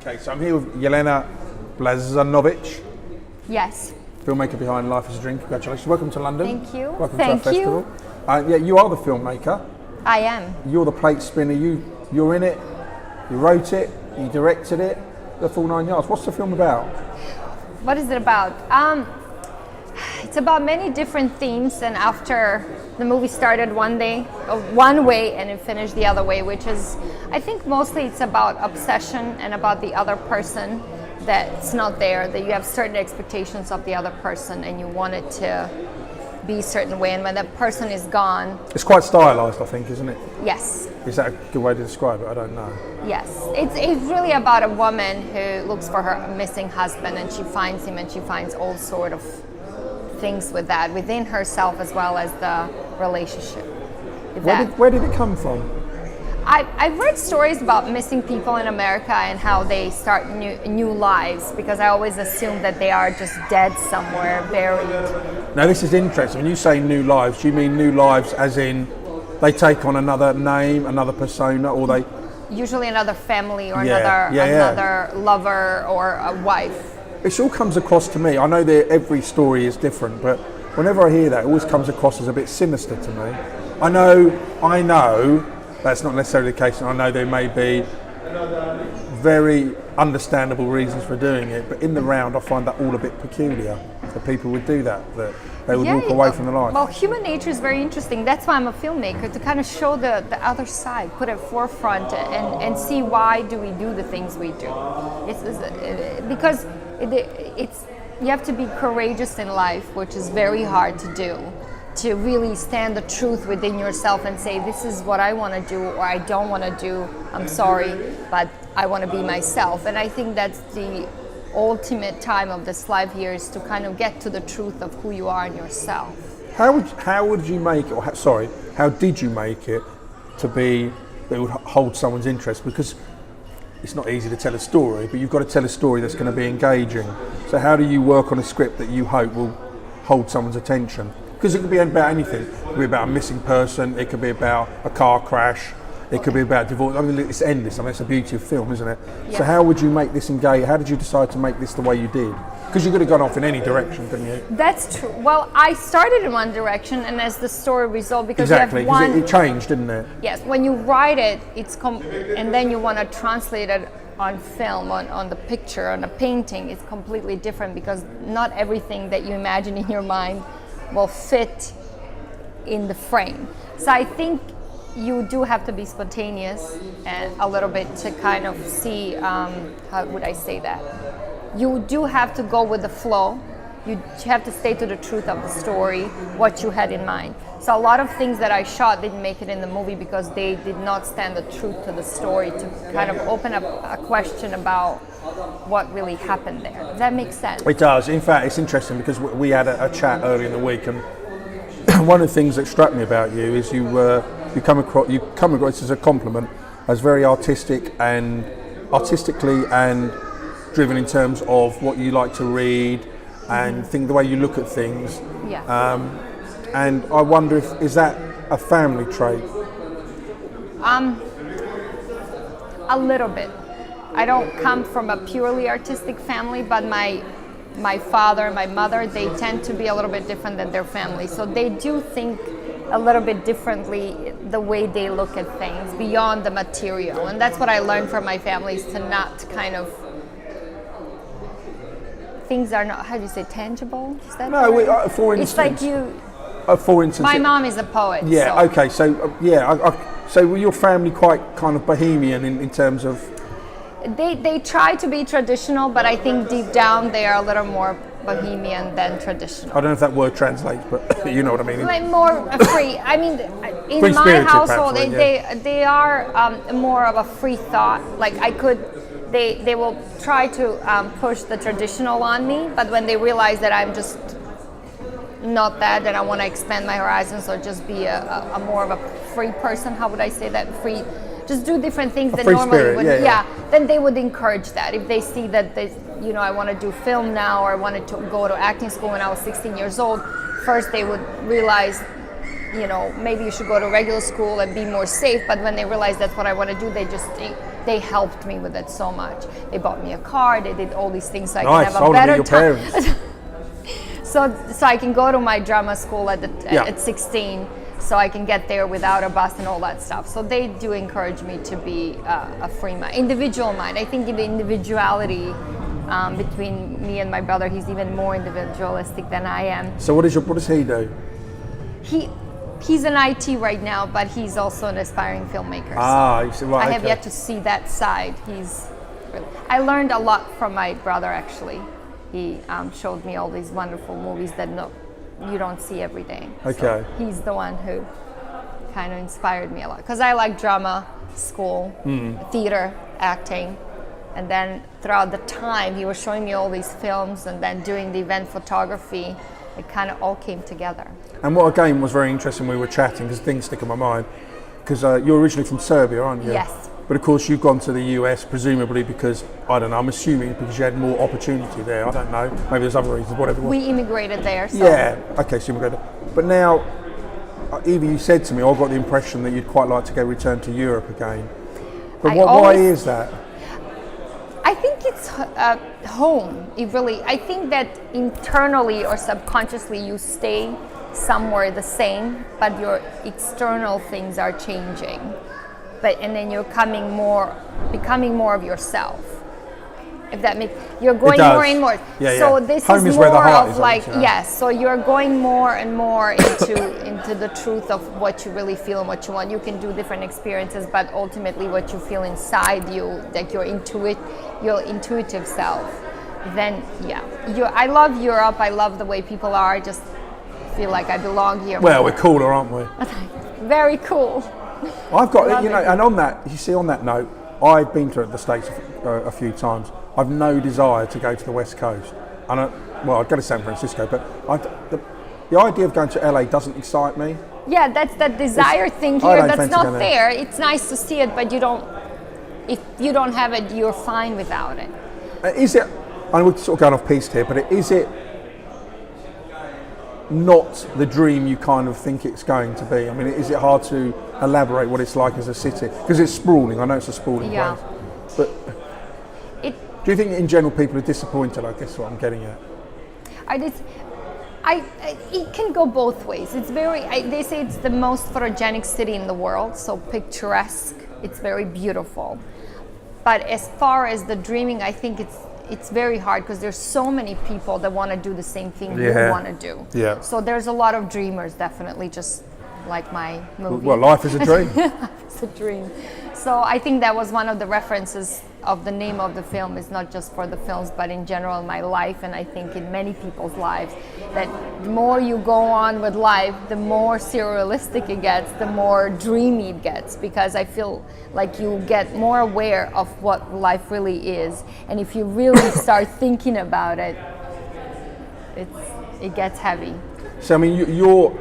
Okay, so I'm here with Jelena Blazanovic, Yes. filmmaker behind Life is a Dream. Congratulations. Welcome to London. Thank you. Welcome Thank to our you. festival. Yeah, you are the filmmaker. I am. You're the plate spinner. You're in it. You wrote it. You directed it. The full 9 yards. What's the film about? What is it about? It's about many different themes, and after the movie started one way and it finished the other way, which is, I think mostly it's about obsession and about the other person that's not there, that you have certain expectations of the other person and you want it to be a certain way, and when that person is gone. It's quite stylized, I think, isn't it? Yes. Is that a good way to describe it? I don't know. Yes, it's really about a woman who looks for her missing husband, and she finds him, and she finds all sort of things with that within herself as well as the relationship. Where did it come from? I've read stories about missing people in America and how they start new lives, because I always assume that they are just dead somewhere, buried. Now this is interesting. When you say new lives, do you mean new lives as in they take on another name, another persona, or they... Usually another family or Yeah, another lover or a wife. It all comes across to me. I know that every story is different, but whenever I hear that, it always comes across as a bit sinister to me. I know that's not necessarily the case, and I know there may be very understandable reasons for doing it, but in the round I find that all a bit peculiar, that people would do that they would walk away from the life. Well, human nature is very interesting. That's why I'm a filmmaker, to kind of show the other side, put it forefront, and see why do we do the things we do. Because you have to be courageous in life, which is very hard to do, to really stand the truth within yourself and say, this is what I want to do, or I don't want to do, I'm sorry, but I want to be myself. And I think that's the ultimate time of this life here, is to kind of get to the truth of who you are and yourself. How would you make it, how did you make it to be that it would hold someone's interest? Because it's not easy to tell a story, but you've got to tell a story that's going to be engaging. So how do you work on a script that you hope will hold someone's attention? Because it could be about anything. It could be about a missing person, it could be about a car crash, it could be about divorce. I mean, it's endless. I mean, it's the beauty of film, isn't it? Yeah. So how would you make this engage? How did you decide to make this the way you did? Because you could have gone off in any direction, couldn't you? That's true. Well, I started in one direction, and as the story resolved, because exactly, you have one... it changed, didn't it? Yes, when you write it, and then you want to translate it on film, on the picture, on a painting, it's completely different, because not everything that you imagine in your mind will fit in the frame. So I think you do have to be spontaneous and a little bit to kind of see, how would I say that? You do have to go with the flow. You have to stay to the truth of the story, what you had in mind. So a lot of things that I shot didn't make it in the movie because they did not stand the truth to the story, to kind of open up a question about what really happened there. Does that make sense? It does. In fact, it's interesting because we had a chat earlier in the week, and one of the things that struck me about you is you come across this as a compliment, as very artistically and driven in terms of what you like to read and the way you look at things. Yeah. And I wonder is that a family trait? A little bit. I don't come from a purely artistic family, but my father and my mother, they tend to be a little bit different than their family. So they do think a little bit differently, the way they look at things beyond the material. And that's what I learned from my family, is to not kind of, things are not, how do you say, tangible? Is that no, for instance. It's like you, for instance. my mom is a poet. Yeah, so. okay, so so were your family quite kind of bohemian in terms of? They try to be traditional, but I think deep down they are a little more bohemian than traditional. I don't know if that word translates, but you know what I mean. Like more free. I mean, in my household, they are more of a free thought. Like they will try to push the traditional on me, but when they realize that I'm just not that, and I want to expand my horizons or just be a more of a free person, how would I say that? Free. Just do different things that normally would. Then they would encourage that. If they see that I want to do film now, or I wanted to go to acting school when I was 16 years old, first they would realize you know, maybe you should go to regular school and be more safe. But when they realized that's what I want to do, they helped me with it so much. They bought me a car. They did all these things so I can have a better time. so I can go to my drama school at 16. So I can get there without a bus and all that stuff. So they do encourage me to be a free mind, individual mind. I think the individuality between me and my brother, he's even more individualistic than I am. So what does he do? He's in IT right now, but he's also an aspiring filmmaker. You see, right, I have yet to see that side. I learned a lot from my brother, actually. He showed me all these wonderful movies that you don't see every day. Okay. So he's the one who kind of inspired me a lot, because I like drama school, theater, acting, and then throughout the time he was showing me all these films, and then doing the event photography, it kind of all came together. And what again was very interesting, we were chatting, because things stick in my mind, because you're originally from Serbia, aren't you? Yes. But of course you've gone to the US presumably because, I don't know, I'm assuming because you had more opportunity there. I don't know, maybe there's other reasons, whatever it was. We immigrated there. So. Yeah, okay, so you immigrated. But now, Eva, you said to me, I got the impression that you'd quite like to go return to Europe again. But why is that? I think it's home. I think that internally or subconsciously you stay somewhere the same, but your external things are changing. And then you're becoming more of yourself. If that makes, you're going more and more. Yeah, so yeah. this Home is where the more heart of is, like, you know? yes. So you're going more and more into the truth of what you really feel and what you want. You can do different experiences, but ultimately, what you feel inside you, like your intuitive self. Then, yeah. I love Europe. I love the way people are. I just feel like I belong here. Well, we're cooler, aren't we? Very cool. I've got, and on that note, I've been to the States a few times. I've no desire to go to the West Coast. I'd go to San Francisco, but the idea of going to LA doesn't excite me. Yeah, that's that desire thing here that's not there. It's nice to see it, but if you don't have it, you're fine without it. Is it, and we're sort of going off piste here, but is it not the dream you kind of think it's going to be? I mean, is it hard to elaborate what it's like as a city? Because it's sprawling. I know it's a sprawling place. But do you think in general people are disappointed? I guess what I'm getting at. It can go both ways. It's they say it's the most photogenic city in the world, so picturesque. It's very beautiful. But as far as the dreaming, I think it's very hard because there's so many people that want to do the same thing you want to do. Yeah. So there's a lot of dreamers, definitely, just like my movie. Well, life is a dream. It's a dream. So I think that was one of the references of the name of the film. Is not just for the films, but in general in my life, and I think in many people's lives, that the more you go on with life, the more surrealistic it gets, the more dreamy it gets, because I feel like you get more aware of what life really is, and if you really start thinking about it, it gets heavy. So I mean, your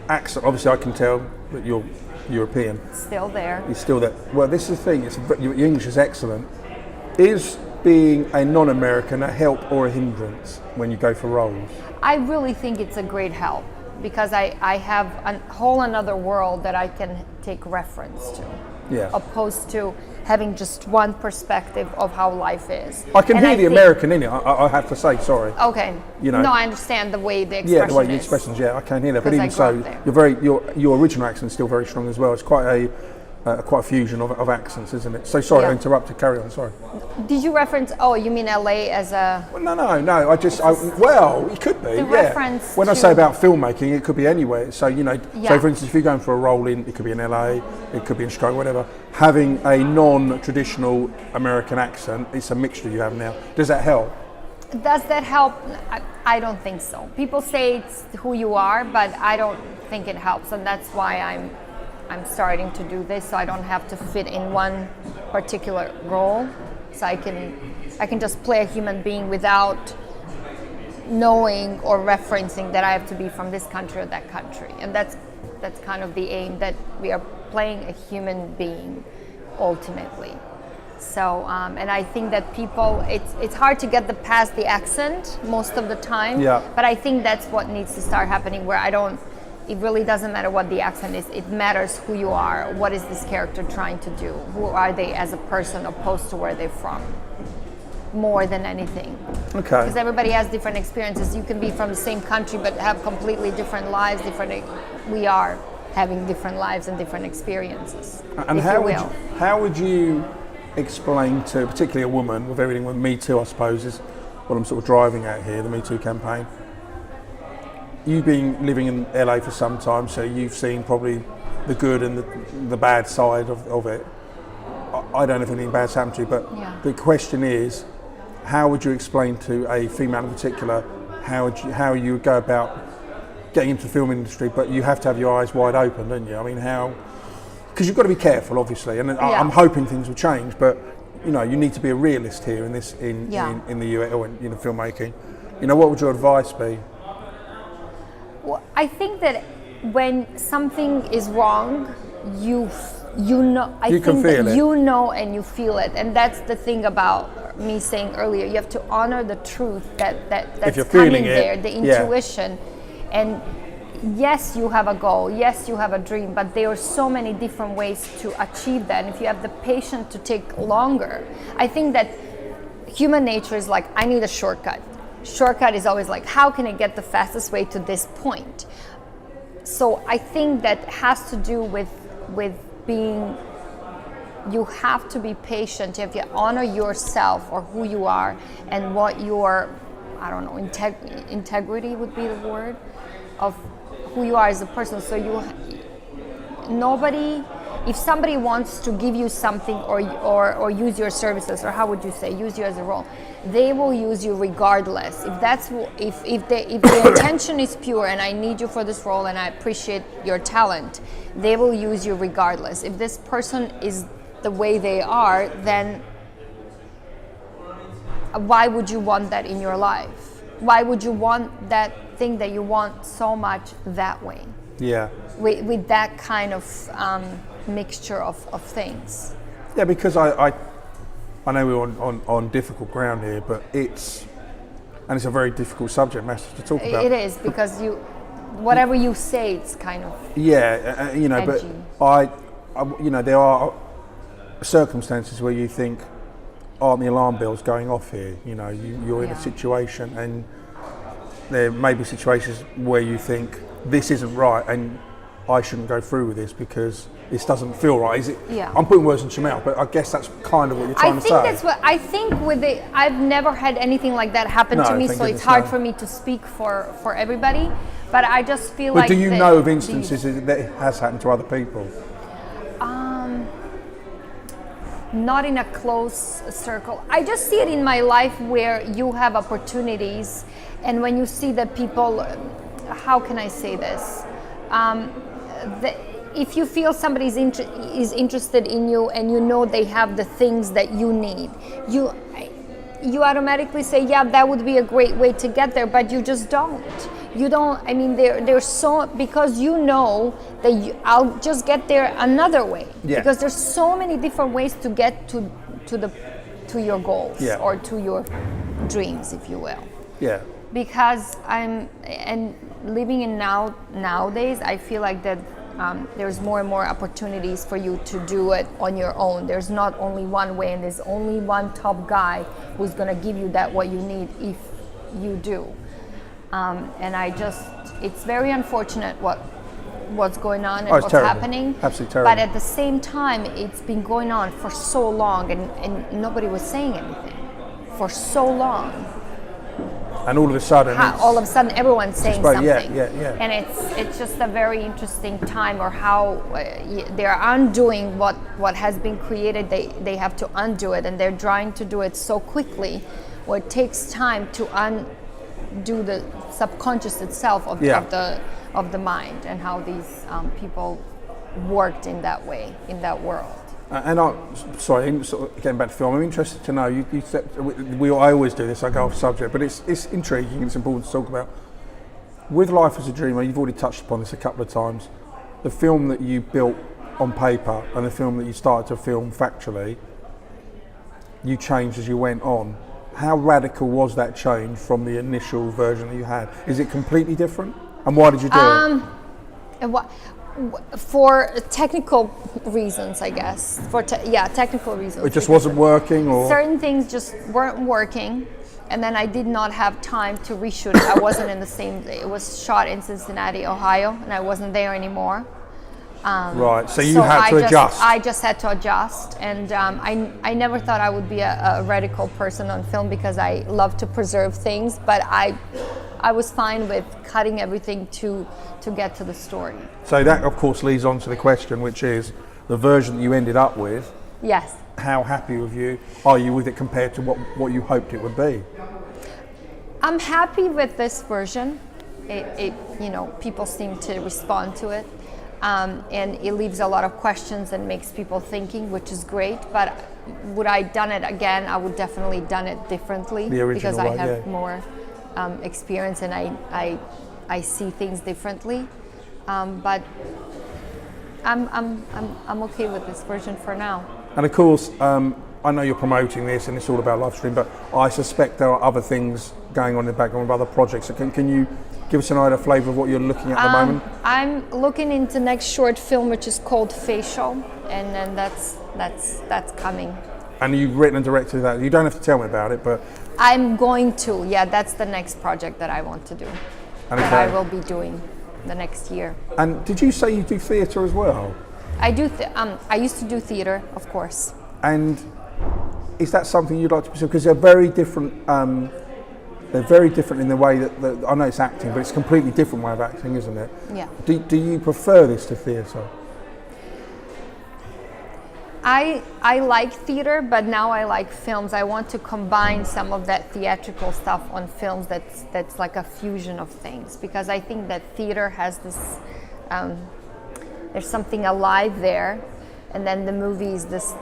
accent, obviously I can tell that you're European. It's still there. You're still there. Well, this is the thing, your English is excellent. Is being a non-American a help or a hindrance when you go for roles? I really think it's a great help, because I have a whole another world that I can take reference to. Yeah. Opposed to having just one perspective of how life is. I can hear the American in it, I have to say, sorry. Okay. You know. No, I understand the way the expression Yeah, the way the is. expressions, I can hear that. But even so, your original accent is still very strong as well. It's quite a fusion of accents, isn't it? So sorry, I interrupted. Carry on. Sorry. Did you reference? Oh, you mean LA as a? Well, no. Well, it could be. The reference. When I say about filmmaking, it could be anywhere. So so for instance, if you're going for a role it could be in LA, it could be in Chicago, whatever. Having a non-traditional American accent, it's a mixture you have now. Does that help? Does that help? I don't think so. People say it's who you are, but I don't think it helps, and that's why I'm starting to do this, so I don't have to fit in one particular role. So I can just play a human being without knowing or referencing that I have to be from this country or that country. And that's kind of the aim, that we are playing a human being ultimately. So and I think that people, it's hard to get past the accent most of the time. Yeah. But I think that's what needs to start happening, where I don't it really doesn't matter what the accent is. It matters who you are. What is this character trying to do? Who are they as a person opposed to where they're from? More than anything. Okay. Because everybody has different experiences. You can be from the same country but have completely different lives. We are having different lives and different experiences. And how would you explain to, particularly a woman, with everything with Me Too, I suppose, is what I'm sort of driving at here, the Me Too campaign. You've been living in LA for some time, so you've seen probably the good and the bad side of it. I don't know if anything bad's happened to you, but the question is, how would you explain to a female in particular how you would go about getting into the film industry, but you have to have your eyes wide open, don't you? I mean, because you've got to be careful, obviously, and I'm hoping things will change, but you know, you need to be a realist here in the US or in filmmaking. You know, what would your advice be? Well, I think that when something is wrong, you know. I think that you know and you feel it, and that's the thing about me saying earlier. You have to honor the truth that's coming there, the intuition, and yes, you have a goal, yes, you have a dream, but there are so many different ways to achieve that. And if you have the patience to take longer, I think that human nature is like, I need a shortcut. Shortcut is always like, how can I get the fastest way to this point? So I think that has to do with being, you have to be patient. If you honor yourself or who you are and what your, I don't know, integrity would be the word of who you are as a person. So if somebody wants to give you something or use your services, or how would you say, use you as a role, they will use you regardless. If the intention is pure and I need you for this role and I appreciate your talent, they will use you regardless. If this person is the way they are, then why would you want that in your life? Why would you want that thing that you want so much that way? Yeah. With that kind of mixture of things. Yeah, because I know we're on difficult ground here, but it's a very difficult subject matter to talk about. It is, because whatever you say, it's kind of edgy. But there are circumstances where you think, aren't the alarm bells going off here? You know, you're in a situation, and there may be situations where you think this isn't right and I shouldn't go through with this because this doesn't feel right. Is it? Yeah. I'm putting words into your mouth, but I guess that's kind of what you're trying to say. I think I've never had anything like that happen to me, so it's hard for me to speak for everybody. But I just feel like. But do you know of instances that it has happened to other people? Not in a close circle. I just see it in my life where you have opportunities, and when you see that people, how can I say this? If you feel somebody is interested in you and you know they have the things that you need, you automatically say, yeah, that would be a great way to get there, but you just don't. You don't, I mean, there's so, because you know that I'll just get there another way. Yeah. Because there's so many different ways to get to your goals or to your dreams, if you will. Yeah. Because living in nowadays, I feel like that there's more and more opportunities for you to do it on your own. There's not only one way, and there's only one top guy who's gonna give you what you need if you do. And it's very unfortunate what's going on and what's terrible. Happening. Absolutely terrible. But at the same time, it's been going on for so long, and nobody was saying anything for so long. And all of a sudden, everyone's saying something. Yeah. And it's just a very interesting time, or how they're undoing what has been created. They have to undo it, and they're trying to do it so quickly, where it takes time to undo the subconscious itself of the mind, and how these people worked in that way, in that world. And getting back to film, I'm interested to know, you said, I always do this, I go off subject, but it's intriguing, it's important to talk about. With Life as a Dreamer, you've already touched upon this a couple of times, the film that you built on paper and the film that you started to film factually, you changed as you went on. How radical was that change from the initial version that you had? Is it completely different? And why did you do it? And for technical reasons, I guess. Technical reasons. It just wasn't working, or certain things just weren't working, and then I did not have time to reshoot it. I wasn't in the same. It was shot in Cincinnati, Ohio, and I wasn't there anymore. Right. So you had to adjust. I just had to adjust, and I never thought I would be a radical person on film because I love to preserve things, but I was fine with cutting everything to get to the story. So that, of course, leads on to the question, which is the version that you ended up with. Yes. How happy are you with it compared to what you hoped it would be? I'm happy with this version. It people seem to respond to it, and it leaves a lot of questions and makes people thinking, which is great. But would I done it again? I would definitely done it differently because I have more experience and I see things differently. But I'm okay with this version for now. And of course, I know you're promoting this and it's all about live stream, but I suspect there are other things going on in the background with other projects. So can you give us an idea, flavour of what you're looking at the moment? I'm looking into next short film, which is called Facial, and then that's coming. And you've written and directed that. You don't have to tell me about it, but I'm going to. Yeah, that's the next project that I want to do. Okay. That I will be doing the next year. And did you say you do theatre as well? I do. I used to do theatre, of course. And is that something you'd like to pursue? Because they're very different. They're very different in the way that I know it's acting, but it's a completely different way of acting, isn't it? Yeah. Do you prefer this to theatre? I like theater, but now I like films. I want to combine some of that theatrical stuff on films that's like a fusion of things, because I think that theater has this, there's something alive there, and then the movies, this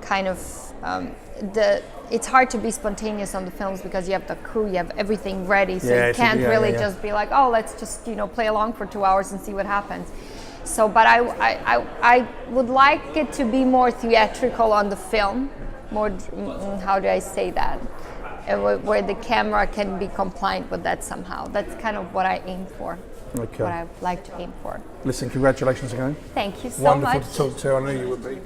kind of, it's hard to be spontaneous on the films because you have the crew, you have everything ready, so you can't really just be like, oh, let's just play along for 2 hours and see what happens. So, but I would like it to be more theatrical on the film, more, how do I say that? Where the camera can be compliant with that somehow. That's kind of what I aim for. Okay. What I like to aim for. Listen, congratulations again. Thank you so much. Wonderful to talk to. I knew you would be.